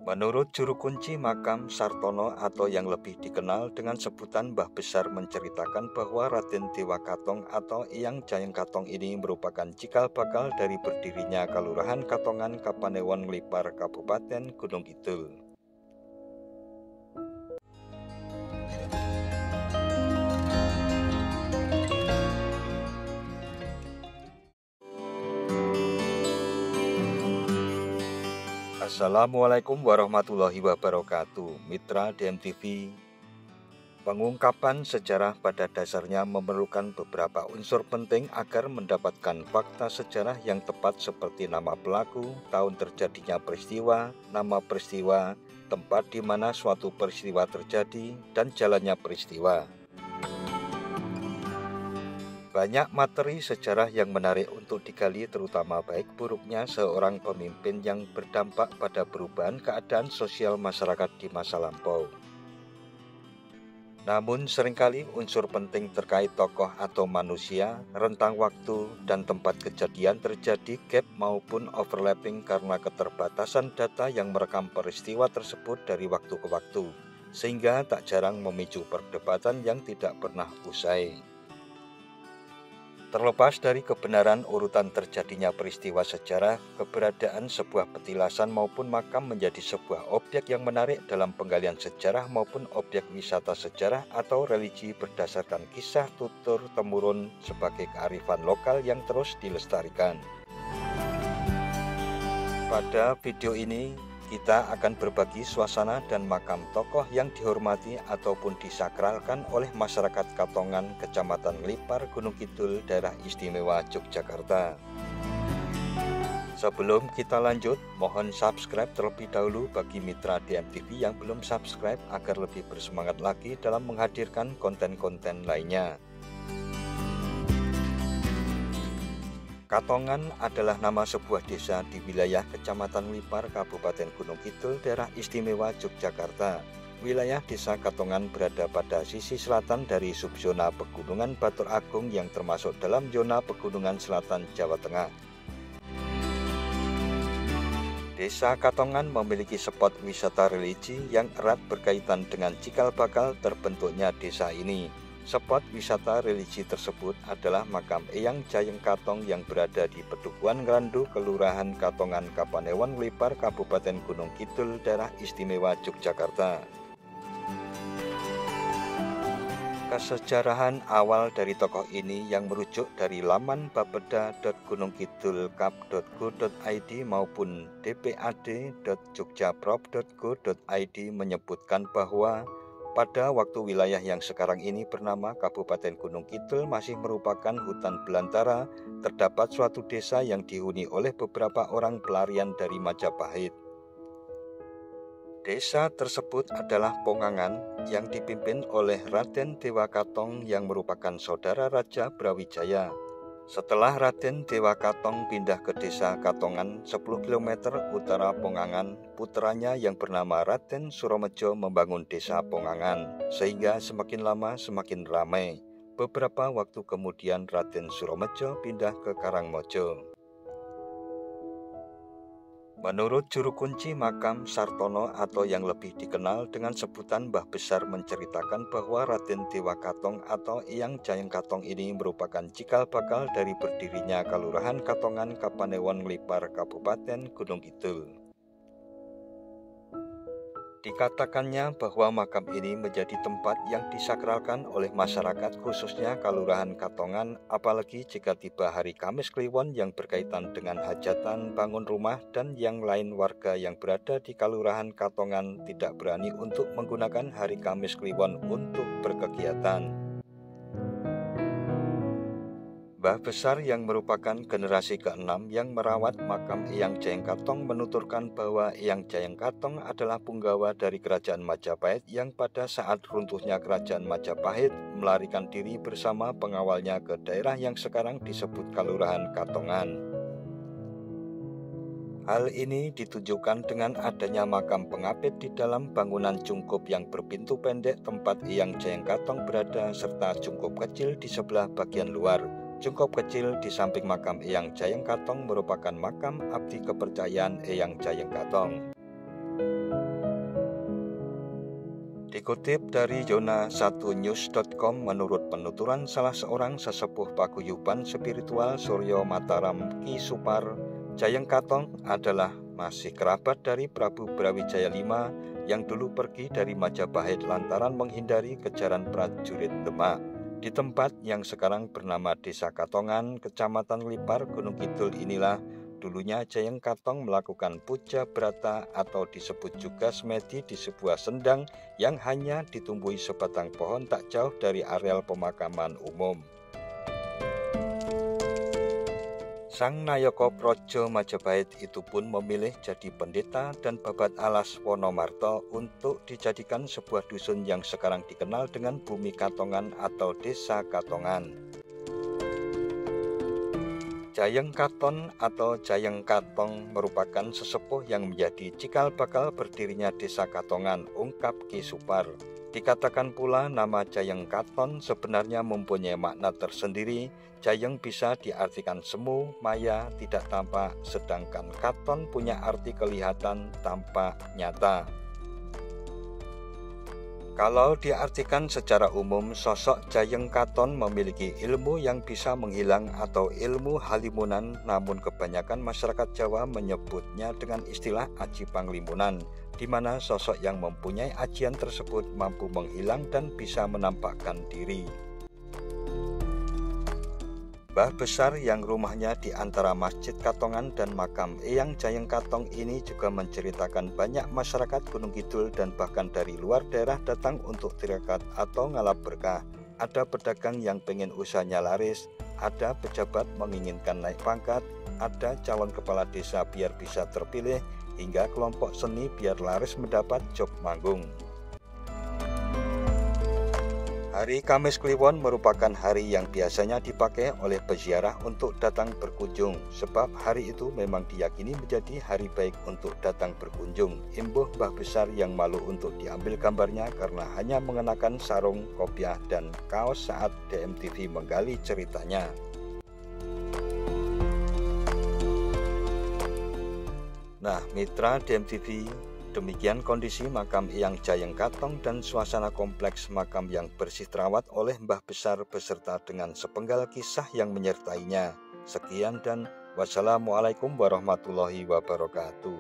Menurut juru kunci makam Sartono atau yang lebih dikenal dengan sebutan Mbah Besar menceritakan bahwa Raden Dewa Katong atau Eyang Jayeng Katong ini merupakan cikal bakal dari berdirinya Kalurahan Katongan Kapanewon Nglipar Kabupaten Gunung Kidul. Assalamualaikum warahmatullahi wabarakatuh. Mitra DMTV, pengungkapan sejarah pada dasarnya memerlukan beberapa unsur penting agar mendapatkan fakta sejarah yang tepat seperti nama pelaku, tahun terjadinya peristiwa, nama peristiwa, tempat di mana suatu peristiwa terjadi, dan jalannya peristiwa. Banyak materi sejarah yang menarik untuk digali, terutama baik buruknya seorang pemimpin yang berdampak pada perubahan keadaan sosial masyarakat di masa lampau. Namun seringkali unsur penting terkait tokoh atau manusia, rentang waktu, dan tempat kejadian terjadi gap maupun overlapping karena keterbatasan data yang merekam peristiwa tersebut dari waktu ke waktu, sehingga tak jarang memicu perdebatan yang tidak pernah usai. Terlepas dari kebenaran urutan terjadinya peristiwa sejarah, keberadaan sebuah petilasan maupun makam menjadi sebuah objek yang menarik dalam penggalian sejarah maupun objek wisata sejarah atau religi berdasarkan kisah tutur-temurun sebagai kearifan lokal yang terus dilestarikan. Pada video ini, kita akan berbagi suasana dan makam tokoh yang dihormati ataupun disakralkan oleh masyarakat Katongan, Kecamatan Nglipar, Gunung Kidul, Daerah Istimewa Yogyakarta. Sebelum kita lanjut, mohon subscribe terlebih dahulu bagi mitra DMTV yang belum subscribe agar lebih bersemangat lagi dalam menghadirkan konten-konten lainnya. Katongan adalah nama sebuah desa di wilayah Kecamatan Nglipar, Kabupaten Gunung Kidul, Daerah Istimewa Yogyakarta. Wilayah desa Katongan berada pada sisi selatan dari subzona Pegunungan Batur Agung yang termasuk dalam zona Pegunungan Selatan Jawa Tengah. Desa Katongan memiliki spot wisata religi yang erat berkaitan dengan cikal bakal terbentuknya desa ini. Spot wisata religi tersebut adalah makam Eyang Jayeng Katong yang berada di Pedukuhan Ngrandu, Kelurahan Katongan, Kapanewon Nglipar, Kabupaten Gunung Kidul, Daerah Istimewa Yogyakarta. Kesejarahan awal dari tokoh ini yang merujuk dari laman bapeda.gunungkidulkap.go.id maupun dpad.jogjaprov.go.id menyebutkan bahwa pada waktu wilayah yang sekarang ini bernama Kabupaten Gunung Kidul masih merupakan hutan belantara, terdapat suatu desa yang dihuni oleh beberapa orang pelarian dari Majapahit. Desa tersebut adalah Pongangan yang dipimpin oleh Raden Dewa Katong yang merupakan saudara Raja Brawijaya. Setelah Raden Dewa Katong pindah ke desa Katongan 10 km utara Pongangan, putranya yang bernama Raden Suromejo membangun desa Pongangan, sehingga semakin lama semakin ramai. Beberapa waktu kemudian Raden Suromejo pindah ke Karangmojo. Menurut juru kunci makam Sartono atau yang lebih dikenal dengan sebutan Mbah Besar menceritakan bahwa Raden Dewa Katong atau Eyang Jayeng Katong ini merupakan cikal bakal dari berdirinya Kalurahan Katongan Kapanewon Nglipar Kabupaten Gunung Kidul. Dikatakannya bahwa makam ini menjadi tempat yang disakralkan oleh masyarakat khususnya Kalurahan Katongan, apalagi jika tiba hari Kamis Kliwon yang berkaitan dengan hajatan, bangun rumah, dan yang lain. Warga yang berada di Kalurahan Katongan tidak berani untuk menggunakan hari Kamis Kliwon untuk berkegiatan. Mbah Besar yang merupakan generasi ke-6 yang merawat makam Eyang Jayeng Katong menuturkan bahwa Eyang Jayeng Katong adalah punggawa dari Kerajaan Majapahit yang pada saat runtuhnya Kerajaan Majapahit melarikan diri bersama pengawalnya ke daerah yang sekarang disebut Kalurahan Katongan. Hal ini ditunjukkan dengan adanya makam pengapit di dalam bangunan cungkup yang berpintu pendek tempat Eyang Jayeng Katong berada serta cungkup kecil di sebelah bagian luar. Cungkup kecil di samping makam Eyang Jayeng Katong merupakan makam abdi kepercayaan Eyang Jayeng Katong. Dikutip dari Yona1news.com, menurut penuturan salah seorang sesepuh paguyuban spiritual Suryo Mataram Ki Supar, Jayeng Katong adalah masih kerabat dari Prabu Brawijaya V yang dulu pergi dari Majapahit lantaran menghindari kejaran prajurit Demak. Di tempat yang sekarang bernama Desa Katongan, Kecamatan Lipar, Gunung Kidul inilah dulunya Jayeng Katong melakukan puja brata atau disebut juga semedi di sebuah sendang yang hanya ditumbuhi sebatang pohon tak jauh dari areal pemakaman umum. Sang Nayaka Praja Majapahit itu pun memilih jadi pendeta dan babat alas Wonomarto untuk dijadikan sebuah dusun yang sekarang dikenal dengan Bumi Katongan atau Desa Katongan. Jayeng Katon atau Jayeng Katong merupakan sesepuh yang menjadi cikal bakal berdirinya Desa Katongan, ungkap Ki Supar. Dikatakan pula nama Jayeng Katon sebenarnya mempunyai makna tersendiri. Jayeng bisa diartikan semu, maya, tidak tampak, sedangkan Katon punya arti kelihatan, tampak, nyata. Kalau diartikan secara umum, sosok Jayeng Katon memiliki ilmu yang bisa menghilang atau ilmu halimunan, namun kebanyakan masyarakat Jawa menyebutnya dengan istilah aji panglimunan, di mana sosok yang mempunyai ajian tersebut mampu menghilang dan bisa menampakkan diri. Mbah besar yang rumahnya di antara Masjid Katongan dan makam Eyang Jayeng Katong ini juga menceritakan banyak masyarakat Gunung Kidul dan bahkan dari luar daerah datang untuk tirakat atau ngalap berkah. Ada pedagang yang pengen usahanya laris, ada pejabat menginginkan naik pangkat, ada calon kepala desa biar bisa terpilih, hingga kelompok seni biar laris mendapat job manggung. Hari Kamis Kliwon merupakan hari yang biasanya dipakai oleh peziarah untuk datang berkunjung, sebab hari itu memang diyakini menjadi hari baik untuk datang berkunjung. Imbuh Mbah Besar yang malu untuk diambil gambarnya karena hanya mengenakan sarung, kopiah, dan kaos saat DMTV menggali ceritanya. Nah, mitra DMTV, demikian kondisi makam Eyang Jayeng Katong dan suasana kompleks makam yang bersih terawat oleh Mbah Besar beserta dengan sepenggal kisah yang menyertainya. Sekian dan wassalamualaikum warahmatullahi wabarakatuh.